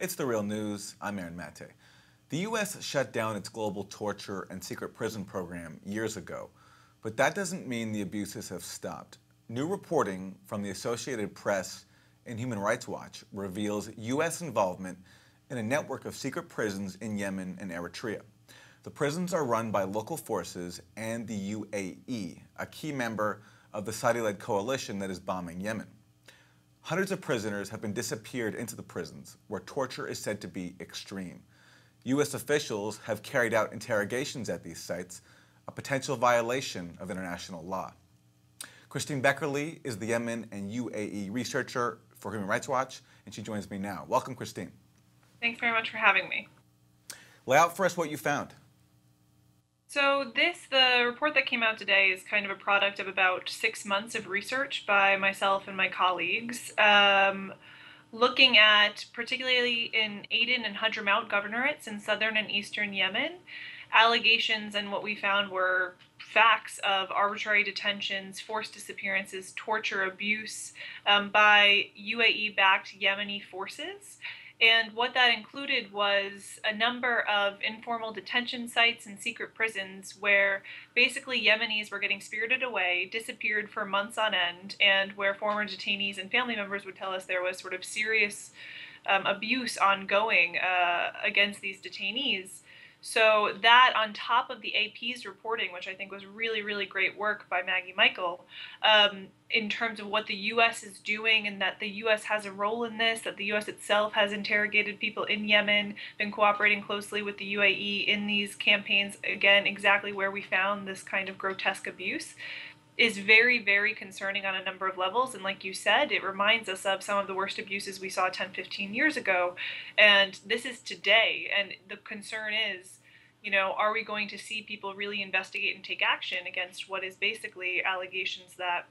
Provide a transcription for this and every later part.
It's The Real News. I'm Aaron Mate. The U.S. shut down its global torture and secret prison program years ago, but that doesn't mean the abuses have stopped. New reporting from the Associated Press and Human Rights Watch reveals U.S. involvement in a network of secret prisons in Yemen and Eritrea. The prisons are run by local forces and the UAE, a key member of the Saudi-led coalition that is bombing Yemen. Hundreds of prisoners have been disappeared into the prisons, where torture is said to be extreme. U.S. officials have carried out interrogations at these sites, a potential violation of international law. Kristine Beckerle is the Yemen and UAE researcher for Human Rights Watch, and she joins me now. Welcome, Kristine. Thanks very much for having me. Lay out for us what you found. So the report that came out today is kind of a product of about 6 months of research by myself and my colleagues, looking at, particularly in Aden and Hadramaut governorates in southern and eastern Yemen, allegations, and what we found were facts of arbitrary detentions, forced disappearances, torture, abuse by UAE-backed Yemeni forces. And what that included was a number of informal detention sites and secret prisons where basically Yemenis were getting spirited away, disappeared for months on end, and where former detainees and family members would tell us there was sort of serious abuse ongoing against these detainees. So that, on top of the AP's reporting, which I think was really, really great work by Maggie Michael, in terms of what the U.S. is doing, and that the U.S. has a role in this, that the U.S. itself has interrogated people in Yemen, been cooperating closely with the UAE in these campaigns, again, exactly where we found this kind of grotesque abuse, is very, very concerning on a number of levels. And like you said, it reminds us of some of the worst abuses we saw 10, 15 years ago. And this is today. And the concern is, are we going to see people really investigate and take action against what is basically allegations that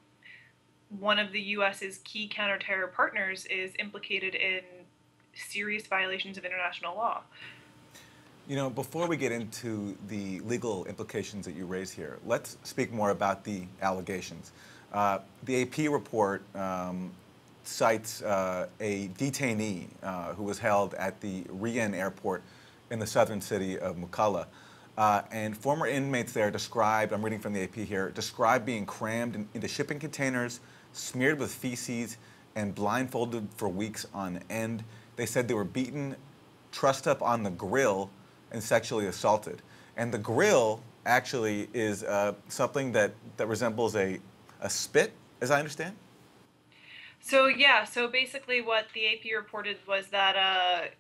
one of the U.S.'s key counterterror partners is implicated in serious violations of international law? Before we get into the legal implications that you raise here, let's speak more about the allegations. The AP report cites a detainee who was held at the Riyadh airport in the southern city of Mukalla. And former inmates there described, I'm reading from the AP here, described being crammed into shipping containers, smeared with feces, and blindfolded for weeks on end. They said they were beaten, trussed up on the grill, and sexually assaulted. And the grill actually is something that resembles a spit, as I understand? So basically what the AP reported was that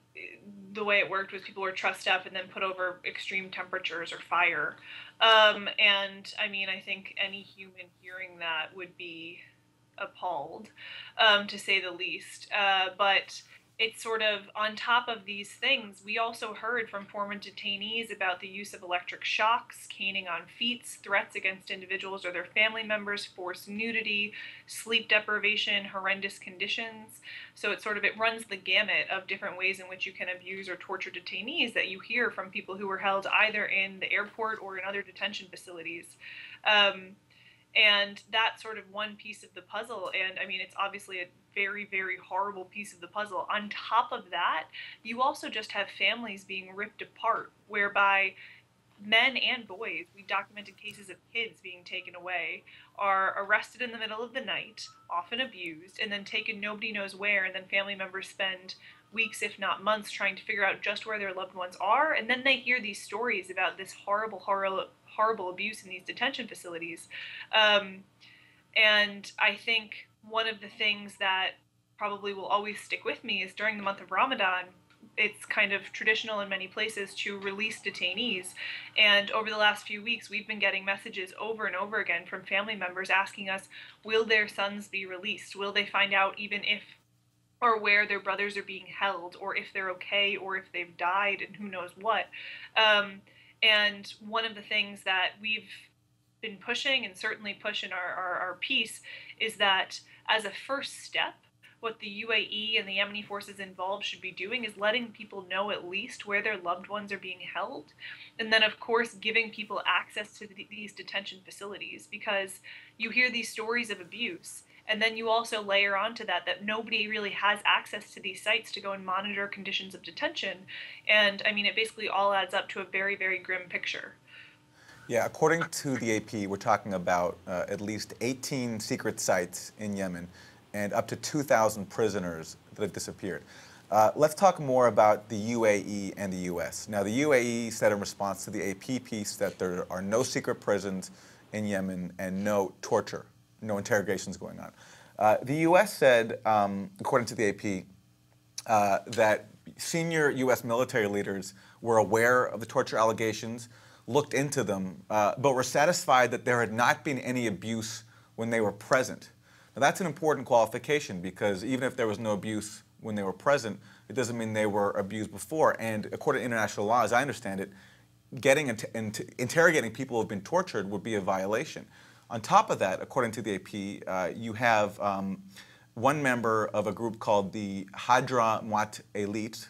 the way it worked was people were trussed up and then put over extreme temperatures or fire. And I mean, I think any human hearing that would be appalled, to say the least. But it's sort of on top of these things. We also heard from former detainees about the use of electric shocks, caning on feet, threats against individuals or their family members, forced nudity, sleep deprivation, horrendous conditions. So it runs the gamut of different ways in which you can abuse or torture detainees that you hear from people who were held either in the airport or in other detention facilities. And that's sort of one piece of the puzzle. And I mean, it's obviously a very, very horrible piece of the puzzle. On top of that, you also just have families being ripped apart, whereby men and boys, we documented cases of kids being taken away, are arrested in the middle of the night, often abused, and then taken nobody knows where, and then family members spend weeks, if not months, trying to figure out just where their loved ones are. And then they hear these stories about this horrible abuse in these detention facilities. And I think one of the things that probably will always stick with me is during the month of Ramadan, it's kind of traditional in many places to release detainees. And over the last few weeks, we've been getting messages over and over again from family members asking us, will their sons be released? Will they find out even if or where their brothers are being held, or if they're okay, or if they've died, and who knows what. And one of the things that we've been pushing, and certainly push in our piece, is that as a first step, what the UAE and the Yemeni forces involved should be doing is letting people know at least where their loved ones are being held. And then, of course, giving people access to these detention facilities, because you hear these stories of abuse, And then you also layer onto that that nobody really has access to these sites to go and monitor conditions of detention. And I mean, it basically all adds up to a very, very grim picture. Yeah, according to the AP, we're talking about at least 18 secret sites in Yemen and up to 2,000 prisoners that have disappeared. Let's talk more about the UAE and the U.S. Now, the UAE said in response to the AP piece that there are no secret prisons in Yemen and no torture, no interrogations going on. The U.S. said, according to the AP, that senior U.S. military leaders were aware of the torture allegations, looked into them, but were satisfied that there had not been any abuse when they were present. Now, that's an important qualification because even if there was no abuse when they were present, it doesn't mean they were abused before. And according to international law, as I understand it, interrogating people who have been tortured would be a violation. On top of that, according to the AP, you have one member of a group called the Hadramawt Elite.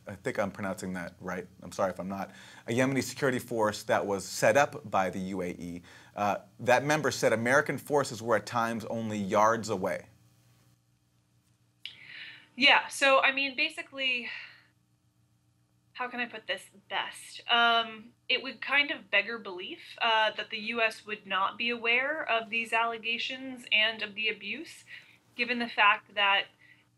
I think I'm pronouncing that right. I'm sorry if I'm not. A Yemeni security force that was set up by the UAE. That member said American forces were at times only yards away. Yeah, so I mean, basically, how can I put this best? It would kind of beggar belief that the U.S. would not be aware of these allegations and of the abuse, given the fact that,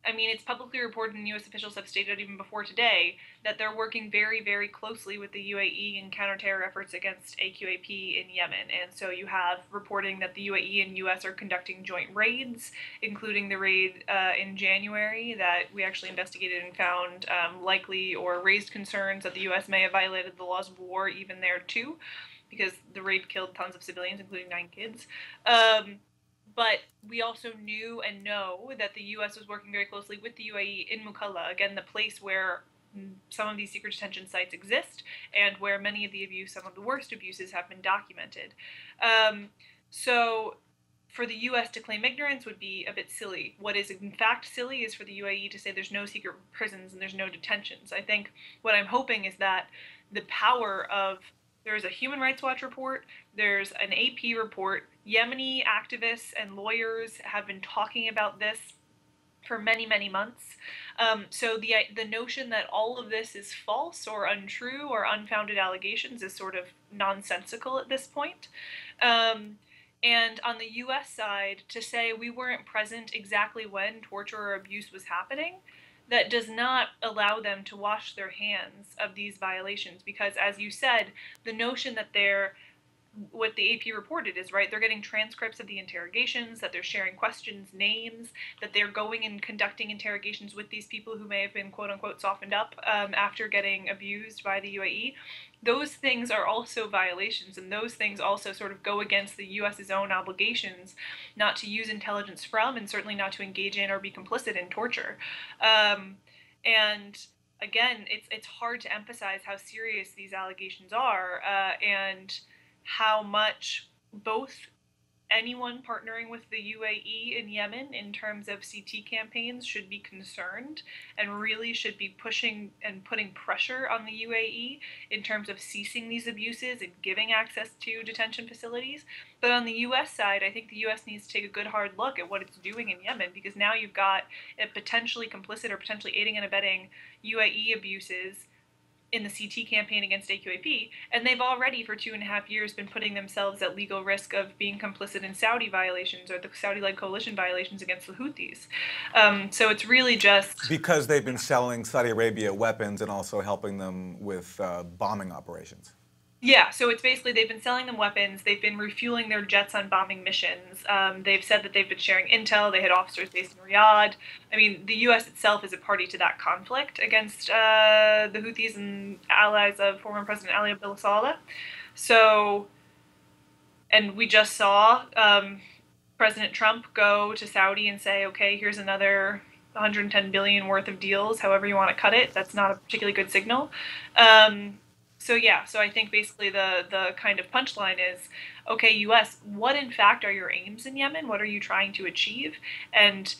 I mean, it's publicly reported and U.S. officials have stated even before today that they're working very, very closely with the UAE in counterterror efforts against AQAP in Yemen. And so you have reporting that the UAE and U.S. are conducting joint raids, including the raid in January that we actually investigated and found likely or raised concerns that the U.S. may have violated the laws of war even there too, because the raid killed tons of civilians, including 9 kids. But we also knew and know that the U.S. was working very closely with the UAE in Mukalla, again, the place where some of these secret detention sites exist and where many of the abuse, some of the worst abuses, have been documented. So for the U.S. to claim ignorance would be a bit silly. What is in fact silly is for the UAE to say there's no secret prisons and there's no detentions. I think what I'm hoping is that the power of there's a Human Rights Watch report, there's an AP report. Yemeni activists and lawyers have been talking about this for many, many months. So the notion that all of this is false or untrue or unfounded allegations is sort of nonsensical at this point. And on the U.S. side, to say we weren't present exactly when torture or abuse was happening, that does not allow them to wash their hands of these violations, because as you said, the notion that what the AP reported is, right, they're getting transcripts of the interrogations, that they're sharing questions, names, that they're going and conducting interrogations with these people who may have been quote unquote softened up after getting abused by the UAE. Those things are also violations, and those things also sort of go against the US's own obligations not to use intelligence from, and certainly not to engage in or be complicit in torture. And again, it's hard to emphasize how serious these allegations are, and how much both anyone partnering with the UAE in Yemen in terms of CT campaigns should be concerned and really should be pushing and putting pressure on the UAE in terms of ceasing these abuses and giving access to detention facilities. But on the US side, I think the US needs to take a good hard look at what it's doing in Yemen, because now you've got it potentially complicit or potentially aiding and abetting UAE abuses in the CT campaign against AQAP, and they've already for 2.5 years been putting themselves at legal risk of being complicit in Saudi violations or the Saudi-led coalition violations against the Houthis. So it's really just because they've been selling Saudi Arabia weapons and also helping them with bombing operations. Yeah, so it's basically they've been selling them weapons, they've been refueling their jets on bombing missions, they've said that they've been sharing intel, they had officers based in Riyadh. I mean, the U.S. itself is a party to that conflict against the Houthis and allies of former President Ali Abdullah Saleh. So, and we just saw President Trump go to Saudi and say, okay, here's another 110 billion worth of deals, however you want to cut it. That's not a particularly good signal. So yeah, so I think basically the kind of punchline is, okay, U.S., what in fact are your aims in Yemen? What are you trying to achieve? And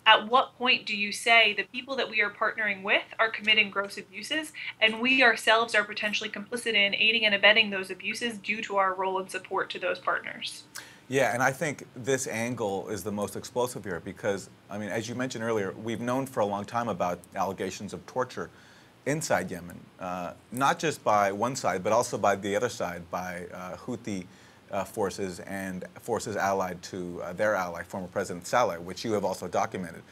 at what point do you say the people that we are partnering with are committing gross abuses, and we ourselves are potentially complicit in aiding and abetting those abuses due to our role and support to those partners? Yeah, and I think this angle is the most explosive here because, I mean, as you mentioned earlier, we've known for a long time about allegations of torture inside Yemen, not just by one side, but also by the other side, by Houthi forces and forces allied to their ally, former President Saleh, which you have also documented.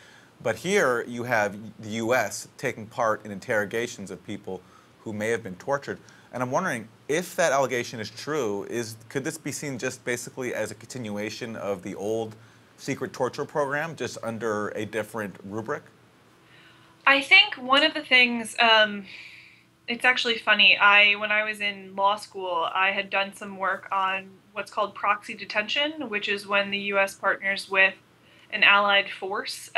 But here you have the U.S. taking part in interrogations of people who may have been tortured. And I'm wondering if that allegation is true, could this be seen just basically as a continuation of the old secret torture program, just under a different rubric? I think one of the things, it's actually funny. When I was in law school, I had done some work on what's called proxy detention, which is when the U.S. partners with an allied force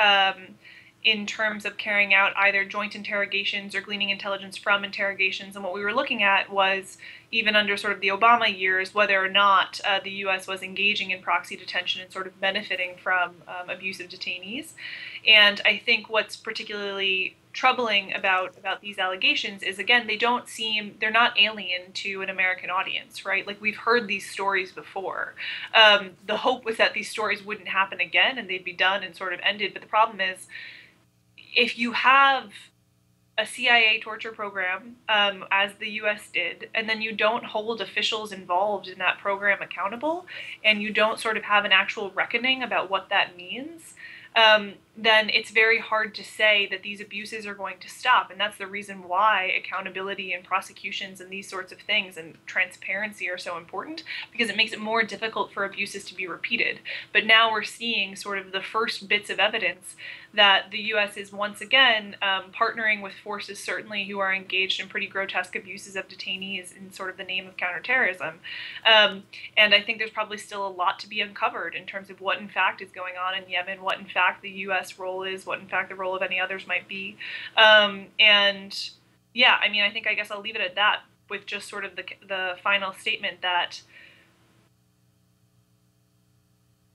in terms of carrying out either joint interrogations or gleaning intelligence from interrogations. And what we were looking at was, even under sort of the Obama years, whether or not the U.S. was engaging in proxy detention and sort of benefiting from abusive detainees. And I think what's particularly troubling about these allegations is, again, they're not alien to an American audience, right? Like, we've heard these stories before. The hope was that these stories wouldn't happen again and they'd be done and sort of ended. But the problem is, if you have a CIA torture program, as the US did, and then you don't hold officials involved in that program accountable, and you don't sort of have an actual reckoning about what that means, then it's very hard to say that these abuses are going to stop. And that's the reason why accountability and prosecutions and these sorts of things and transparency are so important, because it makes it more difficult for abuses to be repeated. But now we're seeing sort of the first bits of evidence that the U.S. is once again partnering with forces, certainly, who are engaged in pretty grotesque abuses of detainees in sort of the name of counterterrorism. And I think there's probably still a lot to be uncovered in terms of what in fact is going on in Yemen, what in fact the U.S. role is, what in fact the role of any others might be. And yeah, I mean, I guess I'll leave it at that, with just sort of the final statement that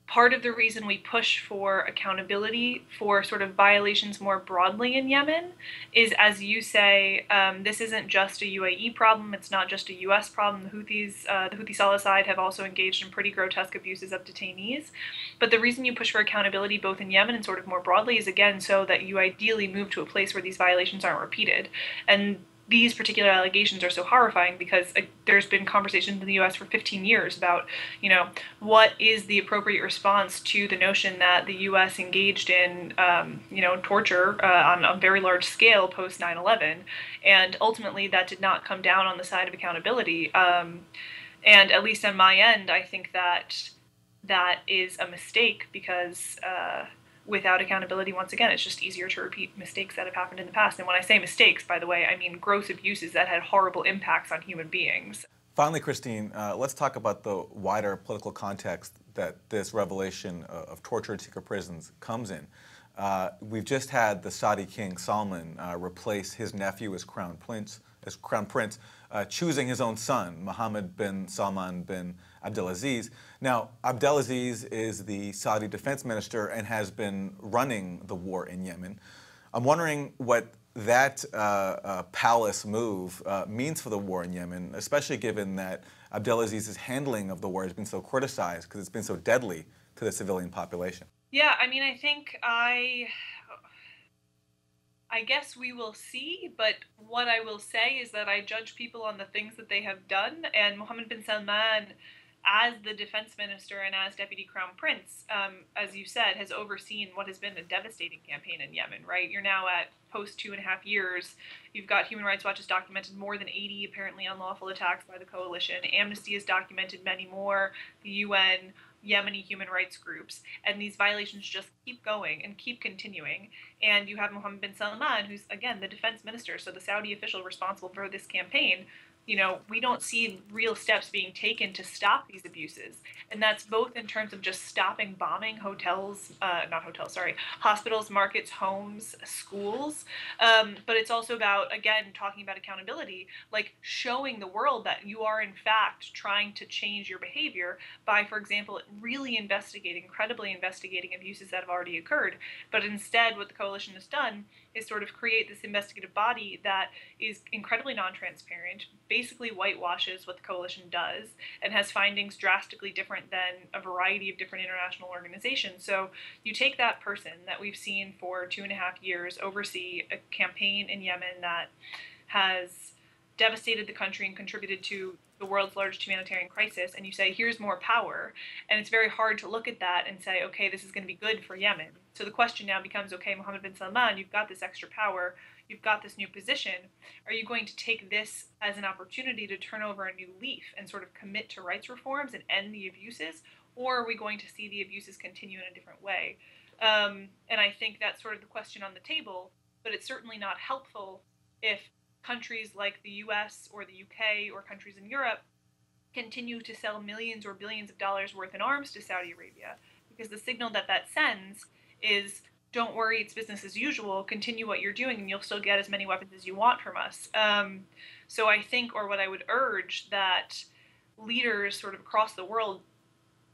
part of the reason we push for accountability for sort of violations more broadly in Yemen is, as you say, this isn't just a UAE problem. It's not just a US problem. The Houthi Saleh side have also engaged in pretty grotesque abuses of detainees. But the reason you push for accountability both in Yemen and sort of more broadly is, again, so that you ideally move to a place where these violations aren't repeated. And these particular allegations are so horrifying because there's been conversations in the U.S. for 15 years about, what is the appropriate response to the notion that the U.S. engaged in, torture on a very large scale post 9/11, and ultimately that did not come down on the side of accountability. And at least on my end, I think that is a mistake because without accountability, once again, it's just easier to repeat mistakes that have happened in the past. And when I say mistakes, by the way, I mean gross abuses that had horrible impacts on human beings. Finally, Kristine, let's talk about the wider political context that this revelation of torture in secret prisons comes in. We've just had the Saudi King Salman replace his nephew as crown prince, choosing his own son, Mohammed bin Salman bin Abdulaziz. Now, Abdulaziz is the Saudi defense minister and has been running the war in Yemen. I'm wondering what that palace move means for the war in Yemen, especially given that Abdulaziz's handling of the war has been so criticized because it's been so deadly to the civilian population. Yeah, I mean, I guess we will see, but what I will say is that I judge people on the things that they have done, and Mohammed bin Salman, as the defense minister and as deputy crown prince, as you said, has overseen what has been a devastating campaign in Yemen, right? You're now at post 2.5 years. You've got Human Rights Watch has documented more than 80 apparently unlawful attacks by the coalition. Amnesty has documented many more. The UN, Yemeni human rights groups, and these violations just keep going and keep continuing. And you have Mohammed bin Salman, who's, again, the defense minister, so the Saudi official responsible for this campaign. We don't see real steps being taken to stop these abuses. And that's both in terms of just stopping bombing hospitals, markets, homes, schools. But it's also about, again, talking about accountability, like showing the world that you are in fact trying to change your behavior by, for example, really incredibly investigating abuses that have already occurred. But instead, what the coalition has done is sort of create this investigative body that is incredibly non-transparent, basically whitewashes what the coalition does and has findings drastically different than a variety of different international organizations. So you take that person that we've seen for 2.5 years oversee a campaign in Yemen that has devastated the country and contributed to the world's largest humanitarian crisis, and you say, here's more power. And it's very hard to look at that and say, okay, this is going to be good for Yemen. So the question now becomes, okay, Mohammed bin Salman, you've got this extra power, you've got this new position. Are you going to take this as an opportunity to turn over a new leaf and sort of commit to rights reforms and end the abuses? Or are we going to see the abuses continue in a different way? And I think that's sort of the question on the table, but it's certainly not helpful if countries like the US or the UK or countries in Europe continue to sell millions or billions of dollars worth in arms to Saudi Arabia, because the signal that that sends is, don't worry, it's business as usual, continue what you're doing and you'll still get as many weapons as you want from us. So I think, or what I would urge, that leaders sort of across the world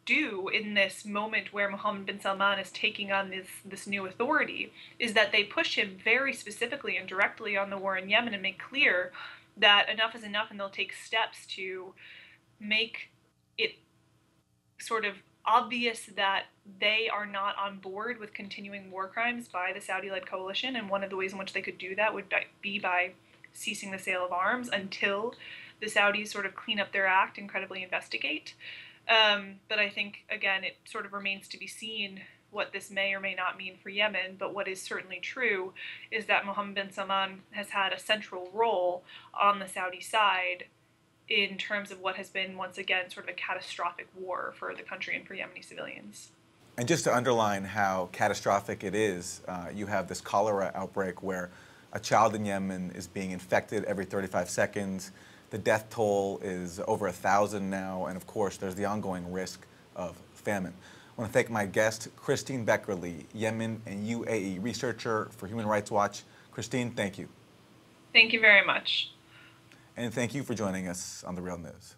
do in this moment where Mohammed bin Salman is taking on this new authority is that they push him very specifically and directly on the war in Yemen and make clear that enough is enough, and they'll take steps to make it sort of obvious that they are not on board with continuing war crimes by the Saudi-led coalition. And one of the ways in which they could do that would be by ceasing the sale of arms until the Saudis sort of clean up their act and credibly investigate. But I think, again, it sort of remains to be seen what this may or may not mean for Yemen. But what is certainly true is that Mohammed bin Salman has had a central role on the Saudi side in terms of what has been, once again, sort of a catastrophic war for the country and for Yemeni civilians. And just to underline how catastrophic it is, you have this cholera outbreak where a child in Yemen is being infected every 35 seconds. The death toll is over 1,000 now, and of course, there's the ongoing risk of famine. I want to thank my guest, Kristine Beckerle, Yemen and UAE researcher for Human Rights Watch. Kristine, thank you. Thank you very much. And thank you for joining us on The Real News.